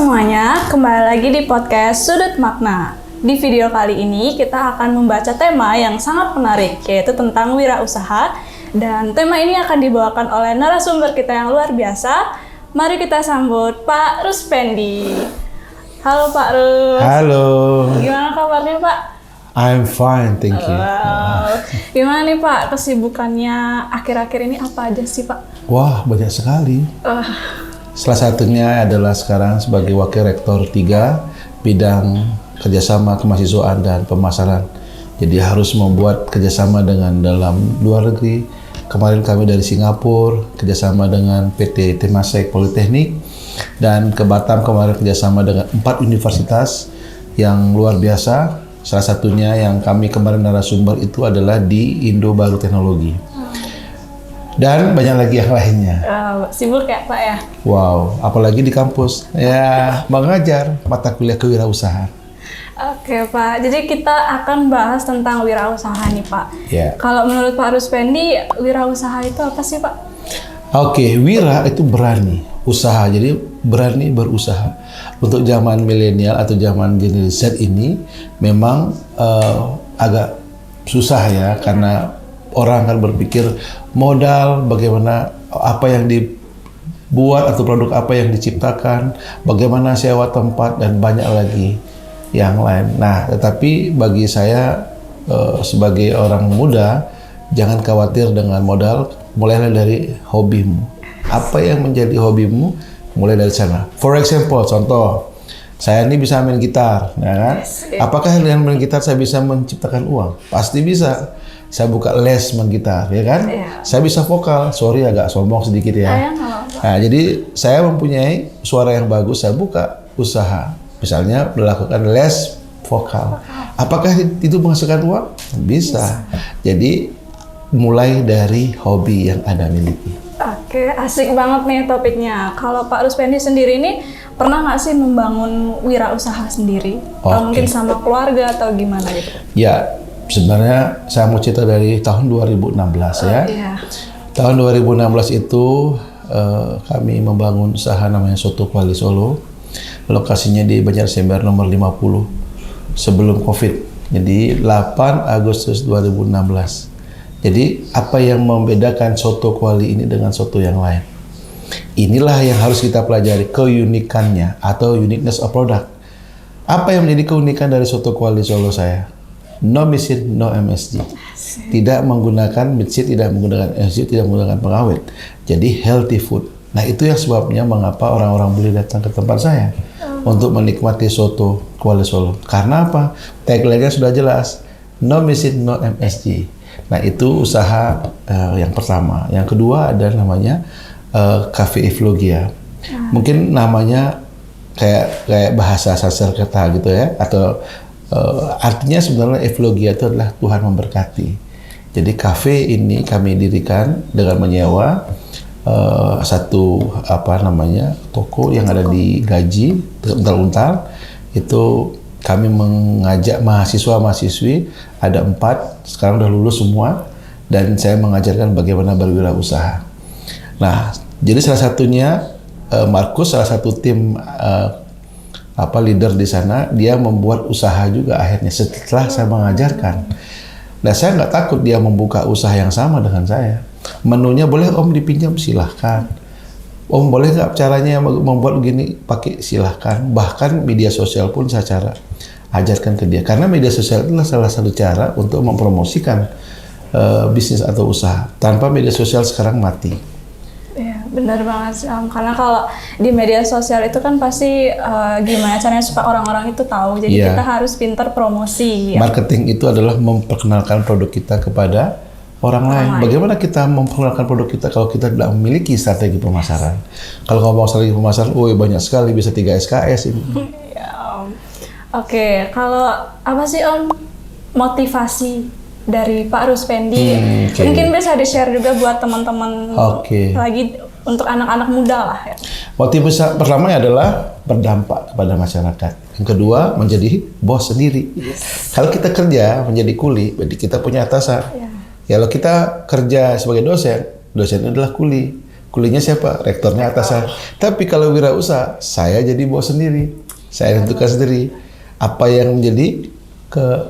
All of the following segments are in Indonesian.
semuanya, kembali lagi di podcast Sudut Makna. Di video kali ini kita akan membaca tema yang sangat menarik, yaitu tentang wirausaha. Dan tema ini akan dibawakan oleh narasumber kita yang luar biasa. Mari kita sambut Pak Ruspendi. Halo Pak Rus. Halo. Gimana kabarnya Pak? I'm fine, thank you. Wow. Gimana nih Pak, kesibukannya akhir-akhir ini apa aja sih Pak? Wah, banyak sekali. Salah satunya adalah sekarang sebagai Wakil Rektor 3 bidang kerjasama kemahasiswaan dan pemasaran. Jadi harus membuat kerjasama dengan dalam luar negeri. Kemarin kami dari Singapura, kerjasama dengan PT Temasek Politeknik, dan ke Batam kemarin kerjasama dengan 4 universitas yang luar biasa. Salah satunya yang kami kemarin narasumber itu adalah di Indo Baru Teknologi. Dan banyak lagi yang lainnya. Sibuk ya Pak ya? Wow, apalagi di kampus. Ya, mengajar mata kuliah kewirausahaan. Oke Pak, jadi kita akan bahas tentang wirausaha nih Pak. Ya. Kalau menurut Pak Ruspendi, wirausaha itu apa sih Pak? Oke, wira itu berani, usaha. Jadi berani berusaha. Untuk zaman milenial atau zaman generasi Z ini memang agak susah ya, karena orang akan berpikir modal, bagaimana apa yang dibuat atau produk apa yang diciptakan, bagaimana sewa tempat, dan banyak lagi yang lain. Nah, tetapi bagi saya sebagai orang muda, jangan khawatir dengan modal, mulailah dari hobimu. Apa yang menjadi hobimu, mulai dari sana. For example, contoh, saya ini bisa main gitar, ya kan? Apakah dengan main gitar saya bisa menciptakan uang? Pasti bisa. Saya buka les main gitar, ya kan? Saya bisa vokal, sorry agak sombong sedikit ya. Nah, jadi saya mempunyai suara yang bagus, saya buka usaha. Misalnya melakukan les vokal. Apakah itu menghasilkan uang? Bisa. Jadi mulai dari hobi yang Anda miliki. Oke, asik banget nih topiknya. Kalau Pak Ruspendi sendiri ini pernah nggak sih membangun wirausaha sendiri? Atau mungkin sama keluarga atau gimana gitu? Ya, sebenarnya saya mau cerita dari tahun 2016 ya. Iya. Tahun 2016 itu kami membangun usaha namanya Soto Kuali Solo. Lokasinya di Banjarsember nomor 50 sebelum COVID. Jadi 8 Agustus 2016. Jadi apa yang membedakan soto Kuali ini dengan soto yang lain? Inilah yang harus kita pelajari, keunikannya atau uniqueness of product. Apa yang menjadi keunikan dari soto Kuali Solo saya? No mesin, no MSG. Tidak menggunakan mesin, tidak menggunakan MSG, tidak menggunakan pengawet. Jadi healthy food. Nah, itu yang sebabnya mengapa orang-orang boleh datang ke tempat saya untuk menikmati soto Kuali Solo. Karena apa? Tagline-nya sudah jelas. No mesin, no MSG. Nah, itu usaha yang pertama. Yang kedua ada namanya Cafe Eflogia. Mungkin namanya kayak bahasa Sanskerta gitu ya, atau artinya sebenarnya Eflogia itu adalah Tuhan memberkati. Jadi cafe ini kami dirikan dengan menyewa satu toko yang ada di Gaji, Untal-Untal. Itu kami mengajak mahasiswa-mahasiswi, ada 4, sekarang udah lulus semua, dan saya mengajarkan bagaimana berwirausaha. Nah, jadi salah satunya Markus, salah satu tim leader di sana, dia membuat usaha juga akhirnya setelah saya mengajarkan. Nah, saya nggak takut dia membuka usaha yang sama dengan saya. Menunya boleh Om dipinjam, silahkan. Om boleh nggak caranya membuat begini, pakai silahkan. Bahkan media sosial pun saya ajarkan ke dia. Karena media sosial adalah salah satu cara untuk mempromosikan bisnis atau usaha. Tanpa media sosial sekarang mati. Ya, benar banget sih Om. Karena kalau di media sosial itu kan pasti gimana caranya supaya orang-orang itu tahu. Jadi kita harus pintar promosi. Marketing itu adalah memperkenalkan produk kita kepada orang lain. Bagaimana kita memperkenalkan produk kita kalau kita tidak memiliki strategi pemasaran? Kalau ngomong strategi pemasaran, banyak sekali, bisa 3 SKS ini. Ya Om. Oke, kalau apa sih Om motivasi dari Pak Ruspendi? Mungkin bisa di-share juga buat teman-teman lagi untuk anak-anak muda lah ya. Motivasi pertama adalah berdampak kepada masyarakat. Yang kedua, menjadi bos sendiri. Kalau kita kerja menjadi kuli, berarti kita punya atasan. Kalau kita kerja sebagai dosen adalah kuli. Kuliahnya siapa? Rektornya atasan. Tapi kalau wirausaha, saya jadi bos sendiri. Saya tentukan sendiri. Apa yang menjadi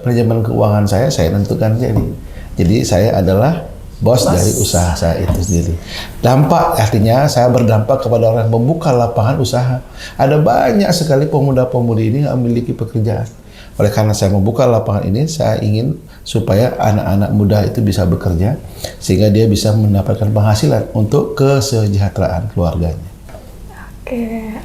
manajemen keuangan saya tentukan sendiri. Jadi saya adalah bos dari usaha saya itu sendiri. Dampak artinya saya berdampak kepada orang yang membuka lapangan usaha. Ada banyak sekali pemuda-pemudi ini yang memiliki pekerjaan. Oleh karena saya membuka lapangan ini, saya ingin supaya anak-anak muda itu bisa bekerja sehingga dia bisa mendapatkan penghasilan untuk kesejahteraan keluarganya. Oke.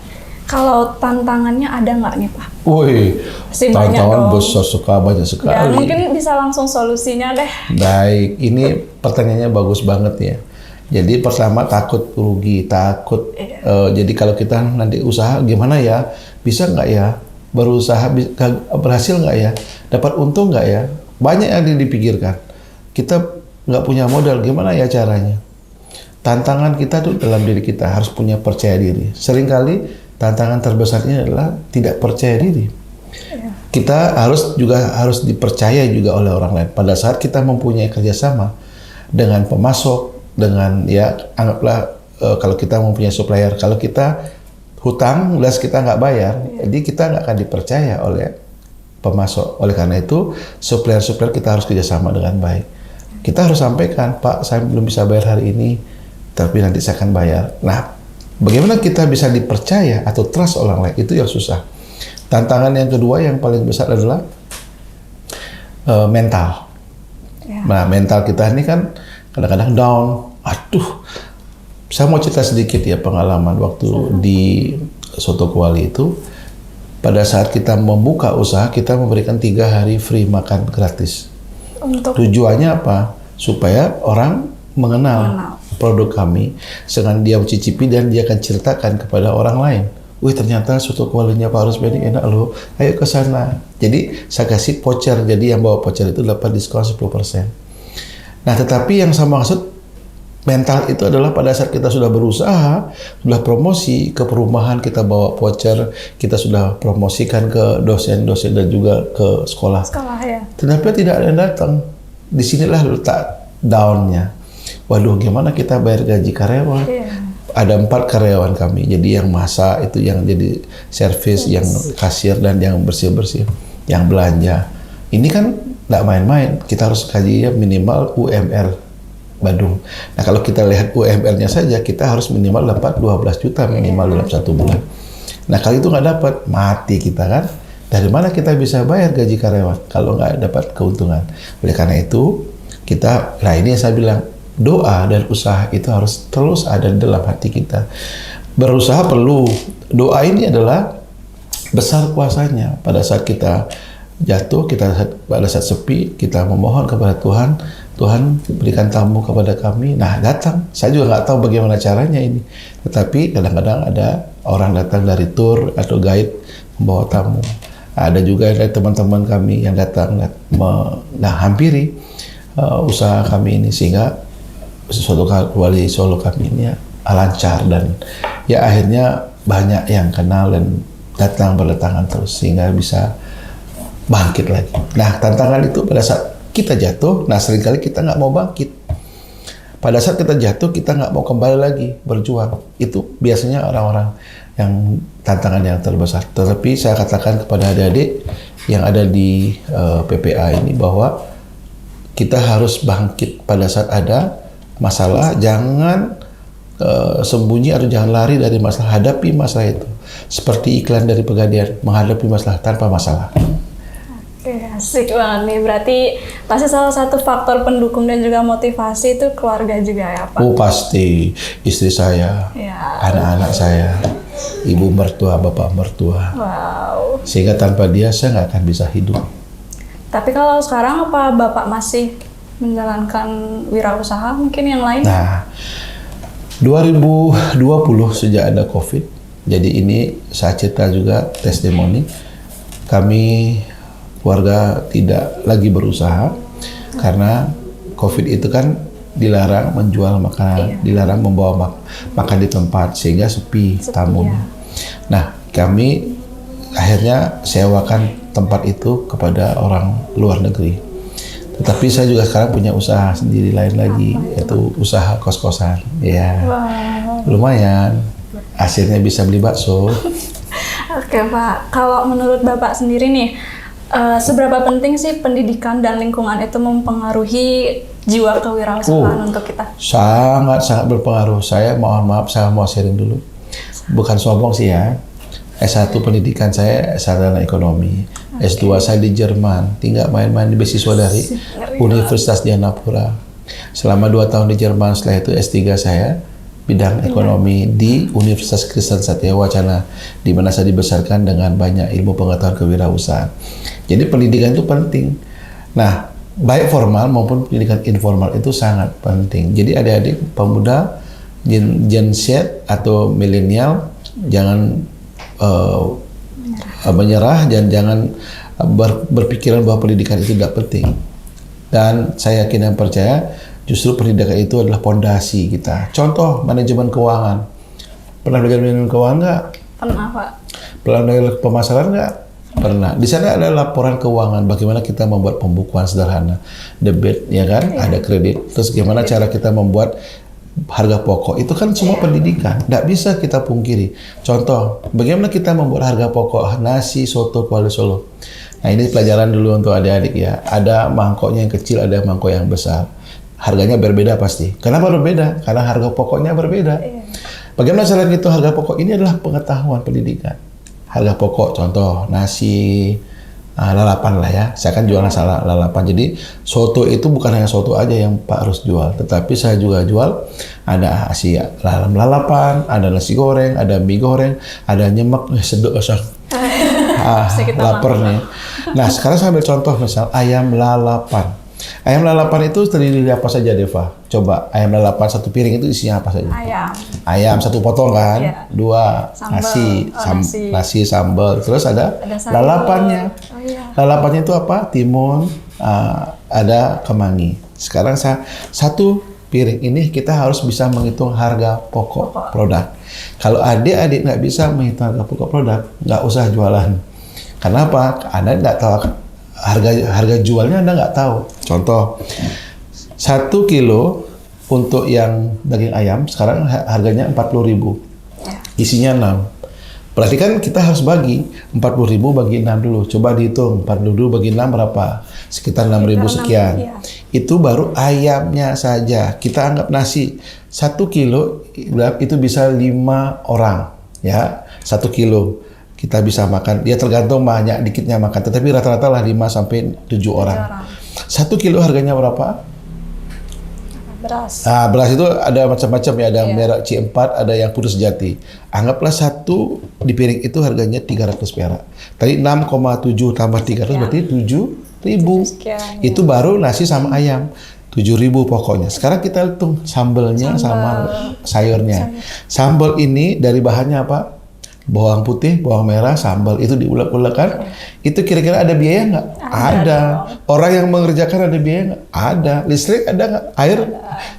Kalau tantangannya ada nggak nih Pak? Woi, Pasti banyak tantangan dong. besar banyak sekali. Ya, mungkin bisa langsung solusinya deh. Baik, ini pertanyaannya bagus banget ya. Jadi pertama takut rugi, takut. Jadi kalau kita nanti usaha gimana ya? Bisa nggak ya? Berusaha berhasil nggak ya? Dapat untung nggak ya? Banyak yang dipikirkan. Kita nggak punya modal, gimana ya caranya? Tantangan kita tuh dalam diri kita harus punya percaya diri. Seringkali tantangan terbesarnya adalah tidak percaya diri. Kita harus dipercaya juga oleh orang lain. Pada saat kita mempunyai kerjasama dengan pemasok, dengan ya anggaplah kalau kita mempunyai supplier, kalau kita hutang, jelas kita nggak bayar, jadi kita nggak akan dipercaya oleh pemasok. Oleh karena itu, supplier kita harus kerjasama dengan baik. Kita harus sampaikan, Pak, saya belum bisa bayar hari ini, tapi nanti saya akan bayar. Nah, bagaimana kita bisa dipercaya atau trust orang lain, itu yang susah. Tantangan yang kedua yang paling besar adalah mental. Nah, mental kita ini kan kadang-kadang down. Aduh, saya mau cerita sedikit ya pengalaman waktu di Soto Kuali itu. Pada saat kita membuka usaha, kita memberikan 3 hari free makan gratis. Tujuannya apa? Supaya orang mengenal produk kami, sedangkan dia mencicipi dan dia akan ceritakan kepada orang lain. Wih, ternyata soto kualinya Pak Rusmedi enak loh, ayo ke sana. Jadi saya kasih voucher, jadi yang bawa voucher itu dapat diskon 10%. Nah, tetapi yang saya maksud mental itu adalah pada saat kita sudah berusaha, sudah promosi ke perumahan, kita bawa voucher, kita sudah promosikan ke dosen-dosen dan juga ke sekolah. Ya. Tetapi tidak ada yang datang. Disinilah letak down-nya. Waduh, gimana kita bayar gaji karyawan? Ada 4 karyawan kami, jadi yang masak itu, yang jadi servis, yang kasir, dan yang bersih-bersih, yang belanja. Ini kan nggak main-main, kita harus kaji minimal UMR Bandung. Nah, kalau kita lihat UMR-nya saja, kita harus minimal dapat 12 juta minimal dalam 1 bulan. Nah, kalau itu nggak dapat, mati kita kan. Dari mana kita bisa bayar gaji karyawan kalau nggak dapat keuntungan? Oleh karena itu, nah ini yang saya bilang, doa dan usaha itu harus terus ada dalam hati kita. Berusaha perlu, doa ini adalah besar kuasanya. Pada saat kita jatuh, pada saat sepi, kita memohon kepada Tuhan, Tuhan berikan tamu kepada kami. Nah, datang. Saya juga nggak tahu bagaimana caranya ini. Tetapi kadang-kadang ada orang datang dari tour atau guide membawa tamu. Ada juga dari teman-teman kami yang datang hampiri usaha kami ini, sehingga Soto Kuali Solo kami ini lancar, dan ya akhirnya banyak yang kenal dan berdatangan terus sehingga bisa bangkit lagi. Nah, tantangan itu pada saat kita jatuh, nah seringkali kita nggak mau bangkit. Pada saat kita jatuh, kita nggak mau kembali lagi berjuang. Itu biasanya orang-orang yang tantangan yang terbesar. Tetapi saya katakan kepada adik-adik yang ada di PPA ini bahwa kita harus bangkit pada saat ada masalah, jangan sembunyi atau jangan lari dari masalah, hadapi masalah itu. Seperti iklan dari Pegadaian, menghadapi masalah tanpa masalah. Oke, asik banget nih. Berarti pasti salah satu faktor pendukung dan juga motivasi itu keluarga juga ya Pak? Oh pasti, istri saya, anak-anak saya, ibu mertua, bapak mertua. Wow. Sehingga tanpa dia saya nggak akan bisa hidup. Tapi kalau sekarang apa Bapak masih menjalankan wirausaha mungkin yang lain? Nah, 2020 sejak ada COVID, jadi ini saya cerita juga testimoni, kami keluarga tidak lagi berusaha karena COVID itu kan dilarang menjual makanan, dilarang membawa makan di tempat sehingga sepi tamunya. Nah, kami akhirnya sewakan tempat itu kepada orang luar negeri. Tetapi saya juga sekarang punya usaha sendiri lain lagi, yaitu usaha kos-kosan. Ya, lumayan. Hasilnya bisa beli bakso. Oke Pak, kalau menurut Bapak sendiri nih, seberapa penting sih pendidikan dan lingkungan itu mempengaruhi jiwa kewirausahaan untuk kita? Sangat berpengaruh. Saya mohon maaf, saya mau sharing dulu. Bukan sombong sih ya. S1 pendidikan saya sarjana ekonomi. S2 saya di Jerman. Tinggal main-main di beasiswa dari Universitas Dianapura. Selama 2 tahun di Jerman, setelah itu S3 saya bidang ekonomi di Universitas Kristen Satya Wacana, di mana saya dibesarkan dengan banyak ilmu pengetahuan kewirausahaan. Jadi pendidikan itu penting. Nah, baik formal maupun pendidikan informal itu sangat penting. Jadi adik-adik pemuda Gen Z atau milenial jangan menyerah dan jangan berpikiran bahwa pendidikan itu tidak penting. Dan saya yakin dan percaya justru pendidikan itu adalah pondasi kita. Contoh manajemen keuangan. Pernah belajar manajemen keuangan nggak? Pernah Pak. Pernah belajar pemasaran nggak? Pernah. Di sana ada laporan keuangan. Bagaimana kita membuat pembukuan sederhana, debit, ya kan? Ada kredit. Terus gimana cara kita membuat harga pokok. Itu kan semua pendidikan. Nggak bisa kita pungkiri. Contoh, bagaimana kita membuat harga pokok nasi soto Kuala Solo. Nah ini pelajaran dulu untuk adik-adik ya. Ada mangkoknya yang kecil, ada mangkok yang besar. Harganya berbeda pasti. Kenapa berbeda? Karena harga pokoknya berbeda. Bagaimana cara itu harga pokok? Ini adalah pengetahuan pendidikan. Harga pokok, contoh nasi, lalapan lah ya. Saya kan jual lalapan. Jadi soto itu bukan hanya soto aja yang Pak harus jual, tetapi saya juga jual ada nasi lalapan, ada nasi goreng, ada mie goreng, ada nyemek, seduk lapar nih. Nah sekarang saya ambil contoh misal ayam lalapan. Ayam lalapan itu terdiri dari apa saja, Deva? Coba ayam lalapan satu piring itu isinya apa saja? Ayam satu potong kan? Iya. 2 sambal, nasi sambal, terus ada lalapannya. Lalapannya itu apa? Timun, ada kemangi. Sekarang satu piring ini kita harus bisa menghitung harga pokok produk. Kalau adik-adik nggak bisa menghitung harga pokok produk, nggak usah jualan. Kenapa? Anda nggak tahu harga jualnya, Anda nggak tahu. Contoh, 1 kilo untuk yang daging ayam sekarang harganya 40.000. Isinya 6. Berarti kan kita harus bagi 40.000 bagi 6 dulu. Coba dihitung 40.000 bagi 6 berapa? Sekitar 6.000 sekian. Itu baru ayamnya saja. Kita anggap nasi 1 kilo itu bisa 5 orang, ya. 1 kilo. Kita bisa makan, ya tergantung banyak dikitnya makan, tetapi rata-rata lah 5 sampai 7 orang. 1 kilo harganya berapa? Beras. Nah, beras itu ada macam-macam ya, ada merek C4, ada yang putus jati. Anggaplah satu di piring itu harganya 300 perak. Tadi 6,7 tambah 300 berarti 7.000. Itu baru nasi sama ayam. 7.000 pokoknya. Sekarang kita hitung sambalnya sama sayurnya. Sambal ini dari bahannya apa? Bawang putih, bawang merah, sambal itu diulek-ulek kan? Itu kira-kira ada biaya nggak? Ada. Orang yang mengerjakan ada biaya nggak? Ada. Listrik ada nggak? Air?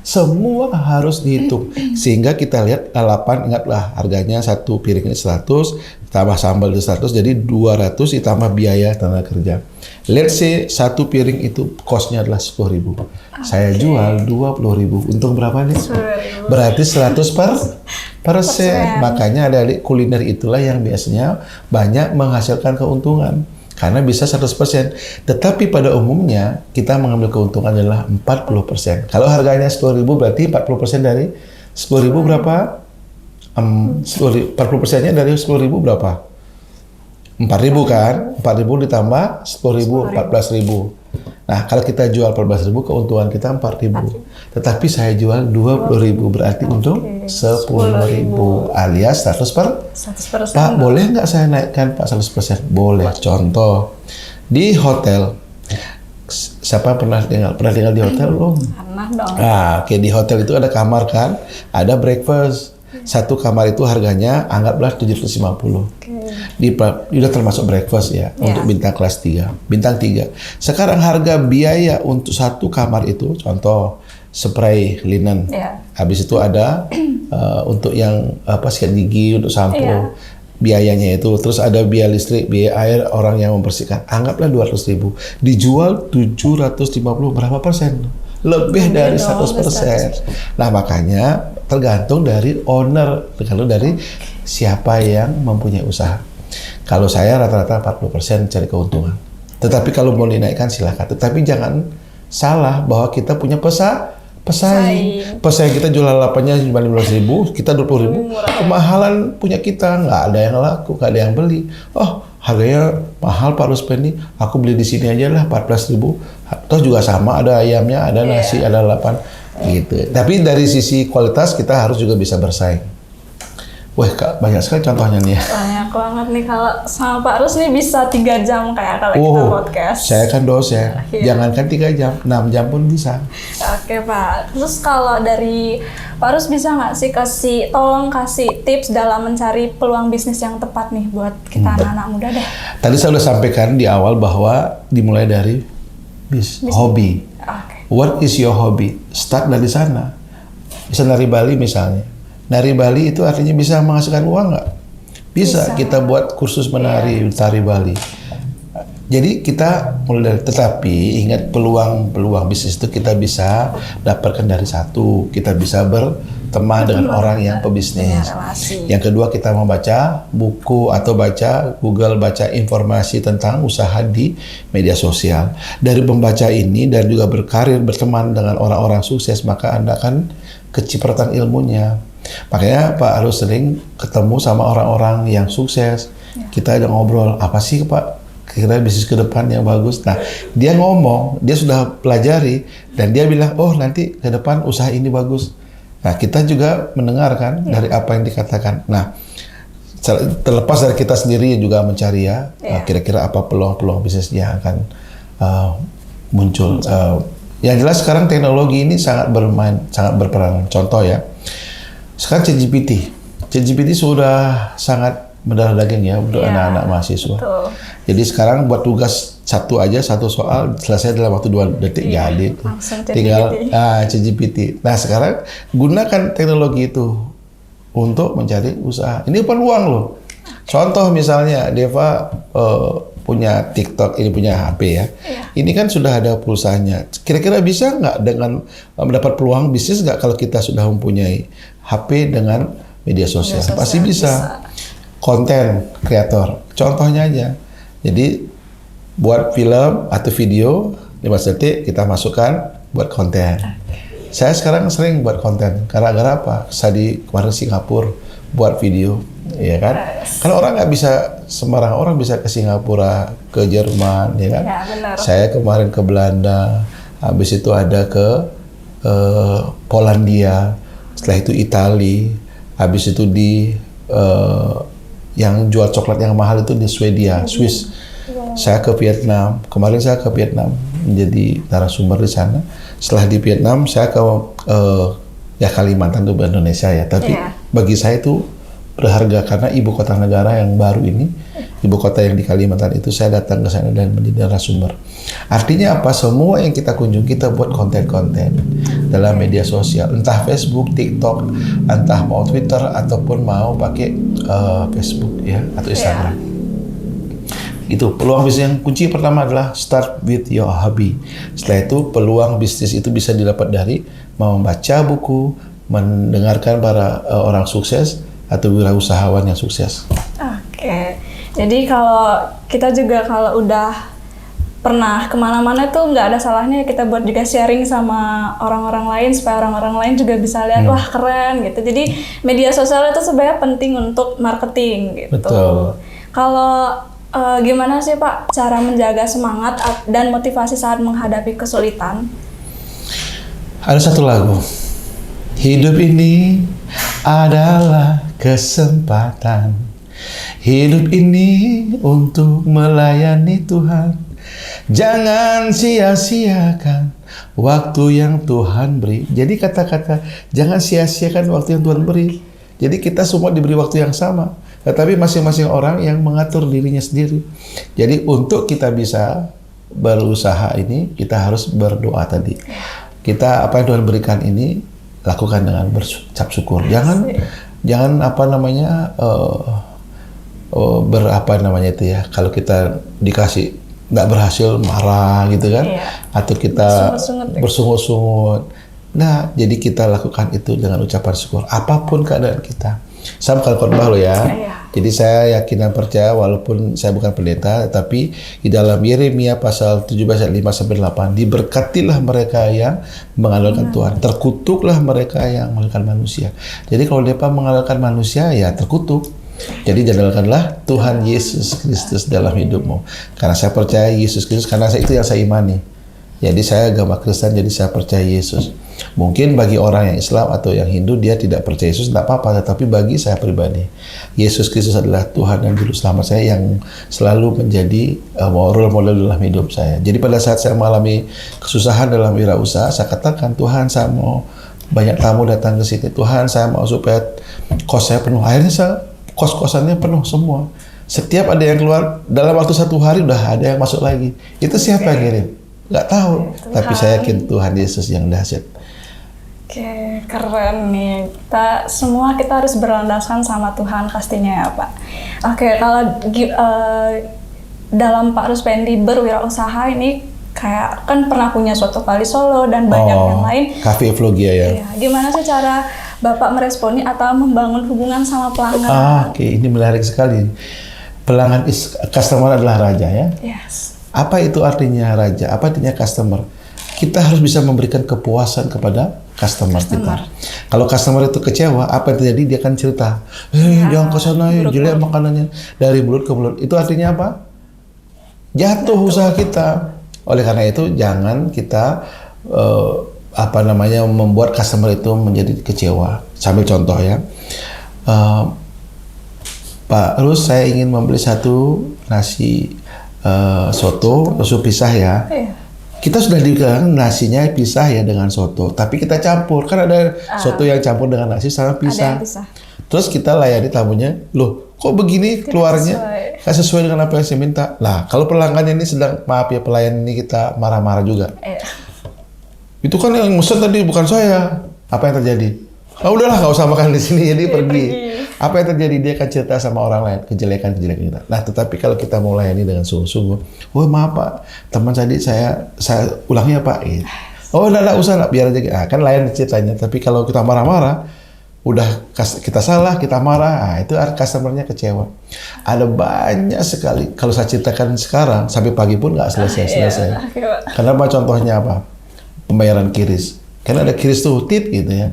Semua harus dihitung. Sehingga kita lihat lalapan, ingatlah harganya satu piringnya 100, tambah sambal itu 100, jadi 200 ditambah biaya tenaga kerja. Let's say satu piring itu cost-nya adalah 10.000. Saya jual 20.000. Untung berapa nih? Berarti 100%. Makanya ada kuliner itulah yang biasanya banyak menghasilkan keuntungan. Karena bisa 100%. Tetapi pada umumnya kita mengambil keuntungan adalah 40%. Kalau harganya 10.000 berarti 40% dari 10.000 berapa? 40%-nya dari 10.000 berapa? 4.000 kan? 4.000 ditambah 10.000, 14.000. Nah, kalau kita jual 14.000, keuntungan kita 4.000. Tetapi saya jual 20.000, berarti untung 10.000 alias 100%. Pak, boleh nggak saya naikkan Pak 100%? Boleh. Contoh, di hotel, siapa pernah tinggal di hotel belum? Pernah dong. Oke, di hotel itu ada kamar kan? Ada breakfast. Satu kamar itu harganya anggaplah 750. Udah termasuk breakfast ya, untuk bintang kelas 3, bintang 3. Sekarang harga biaya untuk satu kamar itu, contoh spray linen, habis itu ada untuk yang sikat gigi, untuk sampo, biayanya itu, terus ada biaya listrik, biaya air, orang yang membersihkan, anggaplah 200.000, dijual 750 berapa persen? Lebih dari 100%. Nah makanya tergantung dari owner, tergantung dari siapa yang mempunyai usaha. Kalau saya rata-rata 40% cari keuntungan. Tetapi kalau mau dinaikkan silakan. Tetapi jangan salah bahwa kita punya pesaing kita jual 8-nya cuma 15.000, kita 20.000, kemahalan punya kita, nggak ada yang laku, nggak ada yang beli. Oh harganya mahal Pak Ruspendi, aku beli di sini aja lah 14.000. Terus juga sama, ada ayamnya, ada nasi, ada lalapan gitu. Tapi dari sisi kualitas kita harus juga bisa bersaing. Wah Kak, banyak sekali contohnya nih. Banyak banget nih, kalau sama Pak Rus nih bisa 3 jam kayak kalau kita podcast. Saya kan dosen, jangankan 3 jam, 6 jam pun bisa. Oke Pak, terus kalau dari Pak Rus bisa nggak sih tolong kasih tips dalam mencari peluang bisnis yang tepat nih buat kita anak-anak muda deh. Tadi saya sudah sampaikan di awal bahwa dimulai dari hobi. What is your hobby? Start dari sana. Bisa nari Bali misalnya. Nari Bali itu artinya bisa menghasilkan uang nggak? Bisa. Kita buat kursus menari tari Bali. Jadi kita mulai dari, tetapi ingat peluang bisnis itu kita bisa dapatkan dari satu, kita bisa berteman dengan orang yang pebisnis. Yang kedua kita membaca buku atau baca Google, baca informasi tentang usaha di media sosial. Dari membaca ini dan juga berkarir berteman dengan orang-orang sukses, maka Anda akan kecipratan ilmunya. Makanya Pak harus sering ketemu sama orang-orang yang sukses. Kita ada ngobrol, apa sih Pak kira bisnis ke depan yang bagus. Nah, dia ngomong, dia sudah pelajari dan dia bilang, oh nanti ke depan usaha ini bagus. Nah, kita juga mendengarkan dari apa yang dikatakan. Nah, terlepas dari kita sendiri juga mencari kira-kira apa peluang-peluang bisnis yang akan muncul. Yang jelas sekarang teknologi ini sangat berperan. Contoh ya, sekarang ChatGPT sudah sangat mendarah daging ya untuk anak-anak mahasiswa. Betul. Jadi sekarang buat tugas satu soal selesai dalam waktu 2 detik jadi. Tinggal ChatGPT. Nah sekarang gunakan teknologi itu untuk mencari usaha. Ini peluang loh. Contoh misalnya Deva punya TikTok, ini punya HP ya. Ini kan sudah ada pulsanya. Kira-kira bisa nggak dengan mendapat peluang bisnis nggak kalau kita sudah mempunyai HP dengan media sosial? Pasti bisa. Konten kreator, contohnya aja. Jadi buat film atau video 15 detik kita masukkan buat konten. Saya sekarang sering buat konten. Gara-gara apa? Saya kemarin Singapura buat video, ya kan? Karena orang nggak bisa sembarang orang bisa ke Singapura, ke Jerman, ya kan? Ya, saya kemarin ke Belanda, habis itu ada ke Polandia, setelah itu Italia, habis itu di yang jual coklat yang mahal itu di Swedia, Swiss. Saya ke Vietnam, kemarin saya ke Vietnam menjadi narasumber di sana. Setelah di Vietnam, saya ke Kalimantan itu Indonesia ya. Tapi bagi saya itu berharga karena ibu kota negara yang baru ini, ibu kota yang di Kalimantan itu saya datang ke sana dan menjadi narasumber. Artinya apa? Semua yang kita kunjungi kita buat konten-konten dalam media sosial, entah Facebook, TikTok, entah mau Twitter ataupun mau pakai Facebook ya atau Instagram. Itu peluang bisnis yang kunci pertama adalah start with your hobby. Setelah itu peluang bisnis itu bisa didapat dari membaca buku, mendengarkan para orang sukses atau wirausahawan yang sukses. Oke, jadi kalau kita juga kalau udah pernah kemana-mana tuh nggak ada salahnya kita buat juga sharing sama orang-orang lain supaya orang-orang lain juga bisa lihat wah keren gitu. Jadi media sosial itu sebenarnya penting untuk marketing gitu. Betul. Kalau gimana sih Pak cara menjaga semangat dan motivasi saat menghadapi kesulitan? Ada satu lagu. Hidup ini adalah kesempatan. Hidup ini untuk melayani Tuhan. Jangan sia-siakan waktu yang Tuhan beri. Jadi kata-kata jangan sia-siakan waktu yang Tuhan beri. Jadi kita semua diberi waktu yang sama, tetapi masing-masing orang yang mengatur dirinya sendiri. Jadi untuk kita bisa berusaha ini, kita harus berdoa tadi. Kita apa yang Tuhan berikan ini lakukan dengan berucap syukur. Jangan berapa namanya itu ya, kalau kita dikasih nggak berhasil marah gitu kan, atau kita bersungut-sungut. Nah, jadi kita lakukan itu dengan ucapan syukur apapun keadaan kita. Sama kalau khotbah loh ya. Jadi saya yakin dan percaya walaupun saya bukan pendeta, tapi di dalam Yeremia pasal 17 ayat 5 sampai 8, diberkatilah mereka yang mengandalkan Tuhan, terkutuklah mereka yang mengandalkan manusia. Jadi kalau mereka mengandalkan manusia ya terkutuk. Jadi jadikanlah Tuhan Yesus Kristus dalam hidupmu. Karena saya percaya Yesus Kristus, karena itu yang saya imani. Jadi saya agama Kristen, jadi saya percaya Yesus. Mungkin bagi orang yang Islam atau yang Hindu dia tidak percaya Yesus, tidak apa-apa. Tetapi bagi saya pribadi, Yesus Kristus adalah Tuhan dan Juru Selamat saya yang selalu menjadi role model dalam hidup saya. Jadi pada saat saya mengalami kesusahan dalam wirausaha, saya katakan, Tuhan saya mau banyak tamu datang ke sini. Tuhan saya mau supaya kos saya penuh. Akhirnya kos-kosannya penuh semua. Setiap ada yang keluar, dalam waktu 1 hari udah ada yang masuk lagi. Itu siapa yang ngirim? Nggak tahu. Tapi saya yakin Tuhan Yesus yang dahsyat. Oke, keren nih. Kita harus berlandaskan sama Tuhan pastinya ya Pak. Oke, kalau dalam Pak Ruspendi berwirausaha ini kayak kan pernah punya Soto Kali Solo dan banyak yang lain. Cafe Vlogia ya. Iya. Gimana sih cara Bapak meresponi atau membangun hubungan sama pelanggan? Oke, ini menarik sekali. Pelanggan customer adalah raja ya. Yes. Apa itu artinya raja? Apa artinya customer? Kita harus bisa memberikan kepuasan kepada customer kita. Kalau customer itu kecewa, apa yang terjadi? Dia akan cerita, jangan ke sana, jelek makanannya. Dari mulut ke mulut. Itu artinya apa? Jatuh usaha kita. Oleh karena itu, jangan kita membuat customer itu menjadi kecewa. Sambil contoh ya, Pak Rus, saya ingin membeli 1 nasi soto, susu pisah ya. Kita sudah dibilang nasinya pisah ya dengan soto, tapi kita campur. Kan ada soto yang campur dengan nasi sama pisah. Terus kita layani tamunya, loh kok begini keluarnya? Nggak sesuai dengan apa yang saya minta. Nah, kalau pelanggannya ini sedang, maaf ya, pelayan ini kita marah-marah juga. Itu kan yang mesen tadi bukan saya. Apa yang terjadi? Oh udahlah, nggak usah makan di sini, jadi pergi. Apa yang terjadi? Dia akan cerita sama orang lain kejelekan kita. Nah, tetapi kalau kita mau layani dengan sungguh-sungguh, oh maaf Pak, teman tadi saya ulangi ya Pak. Gitu. Oh nggak usah, biar aja. Nah, kan lain ceritanya. Tapi kalau kita marah-marah, udah kita salah, kita marah, nah, itu customernya kecewa. Ada banyak sekali. Kalau saya ceritakan sekarang, sampai pagi pun nggak selesai. Kenapa? Contohnya apa? Pembayaran kiris. Karena ada kiris tuh tit gitu ya.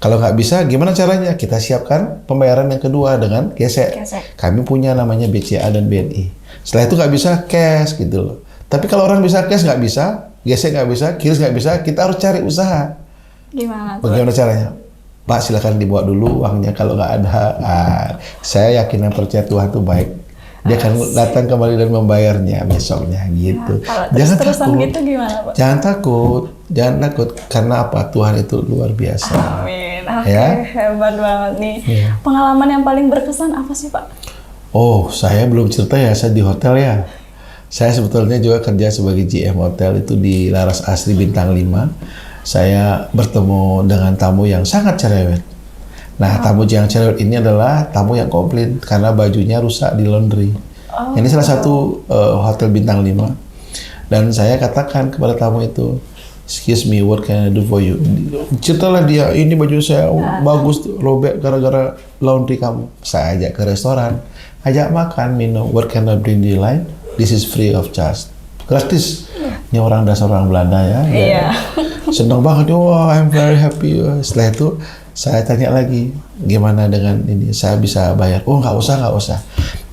Kalau nggak bisa, gimana caranya? Kita siapkan pembayaran yang kedua dengan gesek. Kami punya namanya BCA dan BNI. Setelah itu nggak bisa cash gitu loh. Tapi kalau orang bisa cash nggak bisa, gesek nggak bisa, kiris nggak bisa, kita harus cari usaha. Bagaimana caranya? Pak silakan dibawa dulu uangnya, kalau nggak ada. Saya yakin dan percaya Tuhan itu baik. Dia akan datang kembali dan membayarnya besoknya gitu. Jangan takut. Gitu gimana, Pak? Jangan takut karena apa? Tuhan itu luar biasa. Amin. Oke, hebat banget nih. Pengalaman yang paling berkesan apa sih, Pak? Oh, saya belum cerita ya, saya di hotel ya. Saya sebetulnya juga kerja sebagai GM hotel itu di Laras Asri Bintang 5. Saya bertemu dengan tamu yang sangat cerewet. Nah, tamu yang cerewet ini adalah tamu yang komplain karena bajunya rusak di laundry. Ini salah satu hotel bintang 5. Dan saya katakan kepada tamu itu, excuse me, what can I do for you? Ceritalah dia, ini baju saya bagus, robek gara-gara laundry kamu. Saya ajak ke restoran, ajak makan, minum, what can I bring you line? This is free of charge. Gratis. Ini orang dasar orang Belanda ya. Senang banget, oh I'm very happy. Setelah itu, saya tanya lagi, gimana dengan ini? Saya bisa bayar? Oh, nggak usah.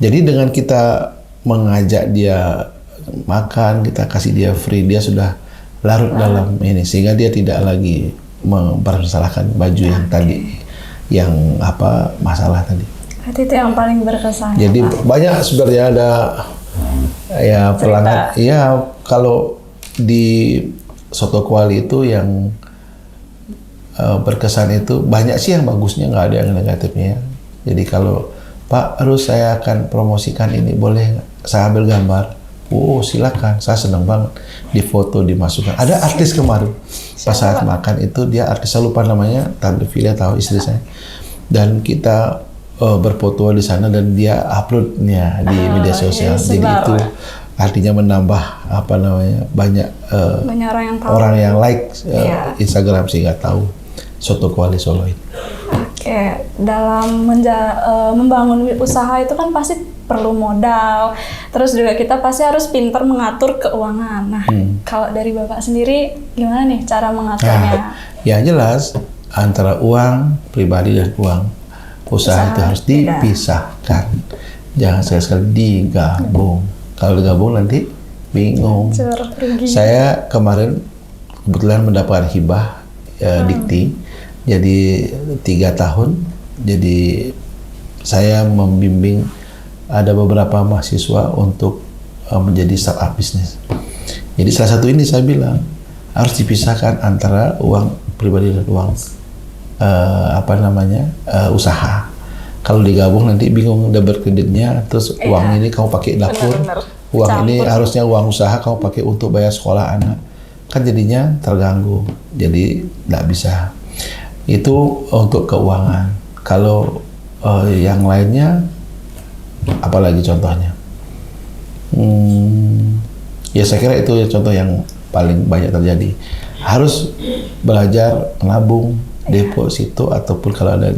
Jadi dengan kita mengajak dia makan, kita kasih dia free, dia sudah larut dalam ini, sehingga dia tidak lagi mempermasalahkan baju yang tadi, yang apa masalah tadi. Itu yang paling berkesan. Jadi banyak sebenarnya ada ya pelanggan. Iya, kalau di Soto Kuali itu yang berkesan itu banyak sih yang bagusnya, nggak ada yang negatifnya ya. Jadi kalau Pak Rus saya akan promosikan ini, boleh saya ambil gambar? Oh silakan, saya senang banget. Di foto dimasukkan. Ada artis kemarin pas saat makan itu, dia artis, saya lupa namanya, Tante Villa tahu, istri saya. Dan kita berfoto di sana dan dia uploadnya di media sosial. Iya, Jadi sebar. itu artinya menambah banyak Banyak orang yang tahu. orang yang like Iya. Instagram sehingga tahu Soto Kuali Solo ini. Oke, dalam membangun usaha itu kan pasti perlu modal. Terus juga kita pasti harus pintar mengatur keuangan. Nah, kalau dari Bapak sendiri gimana nih cara mengaturnya? Nah, yang jelas antara uang pribadi dan uang usaha itu harus dipisahkan. Jangan sekali-sekali digabung. Kalau digabung nanti bingung. Rugi. Saya kemarin kebetulan mendapatkan hibah dikti, jadi 3 tahun. Jadi saya membimbing ada beberapa mahasiswa untuk menjadi startup bisnis. Jadi salah satu ini saya bilang harus dipisahkan antara uang pribadi dan uang usaha. Kalau digabung nanti bingung debit kreditnya, terus uang ini kamu pakai dapur, uang ini harusnya uang usaha kamu pakai untuk bayar sekolah anak, kan jadinya terganggu, jadi nggak bisa. Itu untuk keuangan. Kalau yang lainnya, apalagi contohnya? Ya saya kira itu contoh yang paling banyak terjadi. Harus belajar menabung, deposito, ataupun kalau ada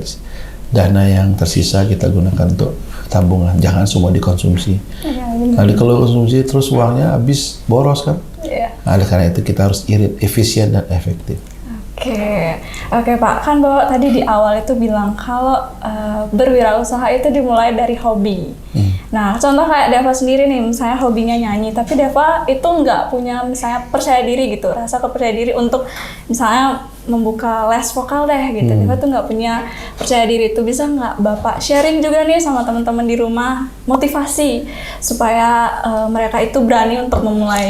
dana yang tersisa kita gunakan untuk tabungan. Jangan semua dikonsumsi. Kalau konsumsi terus uangnya habis boros kan. Nah, oleh karena itu kita harus irit, efisien dan efektif. Oke Pak, kan Bapak tadi di awal itu bilang kalau berwirausaha itu dimulai dari hobi. Nah, contoh kayak Deva sendiri nih, misalnya hobinya nyanyi, tapi Deva itu nggak punya misalnya percaya diri gitu, rasa kepercaya diri untuk misalnya membuka les vokal deh gitu. Deva tuh nggak punya percaya diri, itu bisa nggak Bapak sharing juga nih sama teman-teman di rumah, motivasi supaya mereka itu berani untuk memulai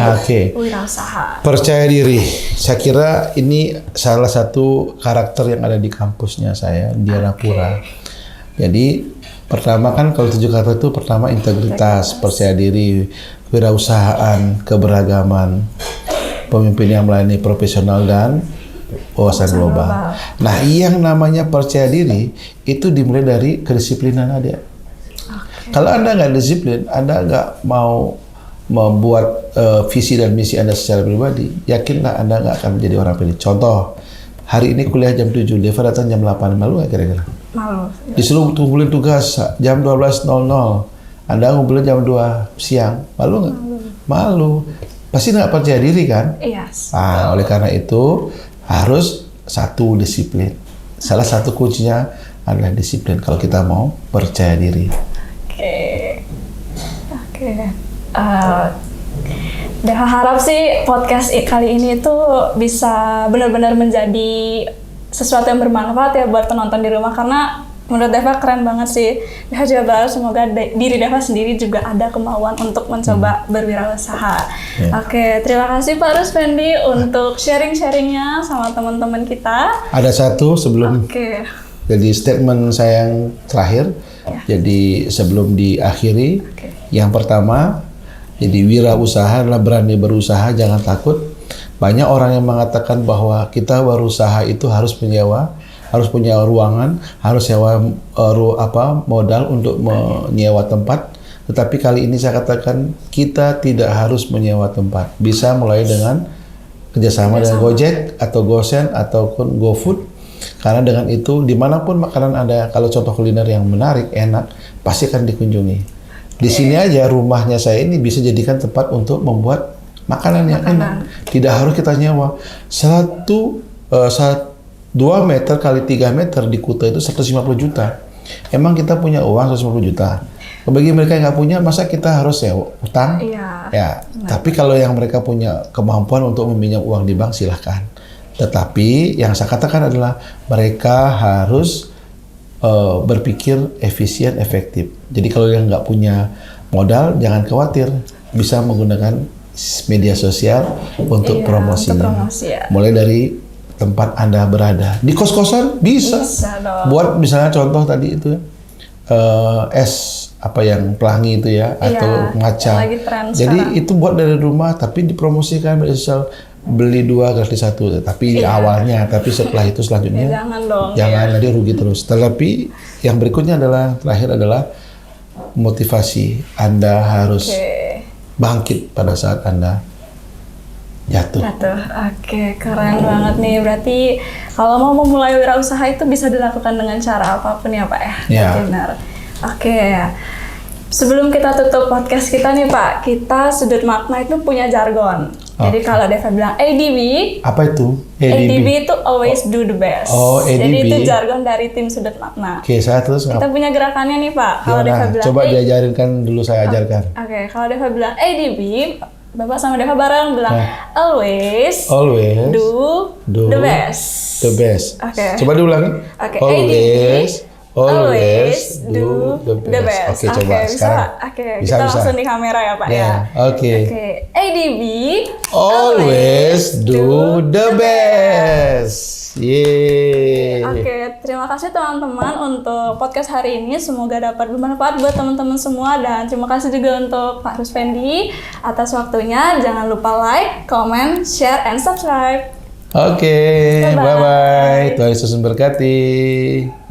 wirausaha. Percaya diri, saya kira ini salah satu karakter yang ada di kampusnya saya di Anapura. Jadi pertama kan kalau 7 karakter itu pertama integritas, percaya diri, wirausahaan, keberagaman, pemimpin yang melayani profesional dan wawasan global. Nah, yang namanya percaya diri itu dimulai dari kedisiplinan Anda. Kalau Anda nggak disiplin, Anda nggak mau membuat visi dan misi Anda secara pribadi, yakinlah Anda nggak akan menjadi orang pilih. Contoh, hari ini kuliah jam 7, Deva datang jam 8, malu nggak kira-kira? Malu. Disuruh ngumpulin tugas jam 12.00, Anda ngumpulin jam 2 siang, malu nggak? Malu. Pasti nggak percaya diri kan? Iya. Nah, oleh karena itu harus satu disiplin. Salah satu kuncinya adalah disiplin kalau kita mau percaya diri. Deva harap sih podcast kali ini tuh bisa benar-benar menjadi sesuatu yang bermanfaat ya buat penonton di rumah, karena menurut Deva keren banget sih. Deva juga berharap semoga diri Deva sendiri juga ada kemauan untuk mencoba berwirausaha. Terima kasih Pak Ruspendi untuk sharing-sharingnya sama teman-teman kita. Ada satu sebelum jadi statement saya yang terakhir. Jadi sebelum diakhiri, yang pertama, jadi wirausaha adalah berani berusaha, jangan takut. Banyak orang yang mengatakan bahwa kita berusaha itu harus punya ruangan, harus sewa modal untuk menyewa tempat. Tetapi kali ini saya katakan kita tidak harus menyewa tempat. Bisa mulai dengan kerjasama dengan Gojek atau GoSend ataupun GoFood. Karena dengan itu dimanapun makanan ada, kalau contoh kuliner yang menarik, enak, pasti akan dikunjungi. Di sini aja rumahnya saya ini bisa jadikan tempat untuk membuat makanan yang enak. Tidak harus kita nyewa. 2 meter kali 3 meter di Kuta itu 150 juta. Emang kita punya uang 150 juta. Bagi mereka yang nggak punya, masa kita harus utang? Ya. Tapi kalau yang mereka punya kemampuan untuk meminjam uang di bank, silahkan. Tetapi yang saya katakan adalah mereka harus berpikir efisien, efektif. Jadi kalau yang nggak punya modal, jangan khawatir, bisa menggunakan media sosial untuk promosinya. Mulai dari tempat Anda berada. Di kos-kosan bisa buat misalnya contoh tadi itu yang pelangi itu ya, atau matcha. Jadi itu buat dari rumah tapi dipromosikan media sosial, beli 2 gratis 1. Tapi awalnya, tapi setelah itu selanjutnya jangan nanti rugi terus. Tapi yang berikutnya terakhir adalah motivasi. Anda harus bangkit pada saat Anda jatuh. Oke, keren banget nih. Berarti kalau mau memulai wirausaha itu bisa dilakukan dengan cara apapun ya Pak ya? Ya. Benar. Oke. Sebelum kita tutup podcast kita nih Pak, kita Sudut Makna itu punya jargon. Jadi kalau Deva bilang ADB, Apa itu? ADB itu always do the best. Oh, Jadi ADB. itu jargon dari tim Sudut Makna. Oke, saya terus Kita punya gerakannya nih Pak. Kalau Deva gimana? bilang Coba diajarin kan dulu saya ajarkan. Oke, kalau Deva bilang ADB, Bapak sama Deva bareng bilang always Always do the best. the best. Oke. Coba diulangi. Oke, Always do the best. Oke, coba bisa, sekarang. Oke, Bisa, kita bisa. langsung di kamera ya Pak Ya, ya. oke. ADB Always do the best. Yeay. Oke, terima kasih teman-teman untuk podcast hari ini. Semoga dapat bermanfaat buat teman-teman semua dan terima kasih juga untuk Pak Ruspendi atas waktunya. Jangan lupa like, comment, share, and subscribe. Oke, Bye-bye. bye-bye. Tuhan Yesus memberkati.